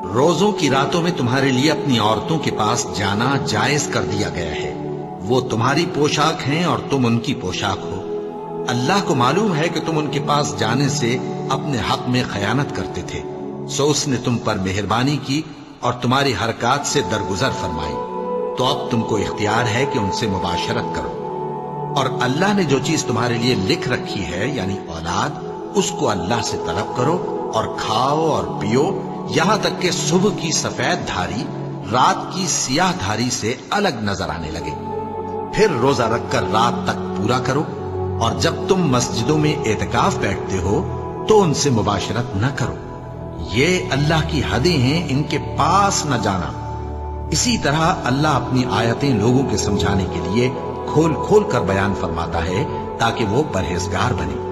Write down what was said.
रोजों की रातों में तुम्हारे लिए अपनी औरतों के पास जाना जायज कर दिया गया है। वो तुम्हारी पोशाक हैं और तुम उनकी पोशाक हो। अल्लाह को मालूम है कि तुम उनके पास जाने से अपने हक में खयानत करते थे, सो उसने तुम पर मेहरबानी की और तुम्हारी हरकत से दरगुजर फरमाई। तो अब तुमको इख्तियार है कि उनसे मुबाशरत करो। और अल्लाह ने जो चीज तुम्हारे लिए लिख रखी है यानी औलाद, उसको अल्लाह से तलब करो और खाओ और पियो, यहां तक कि सुबह की सफेद धारी रात की सियाह धारी से अलग नजर आने लगे। फिर रोजा रखकर रात तक पूरा करो, और जब तुम मस्जिदों में एतकाफ बैठते हो तो उनसे मुबाशरत न करो। ये अल्लाह की हदें हैं, इनके पास न जाना। इसी तरह अल्लाह अपनी आयतें लोगों के समझाने के लिए खोल खोल कर बयान फरमाता है ताकि वो परहेजगार बने।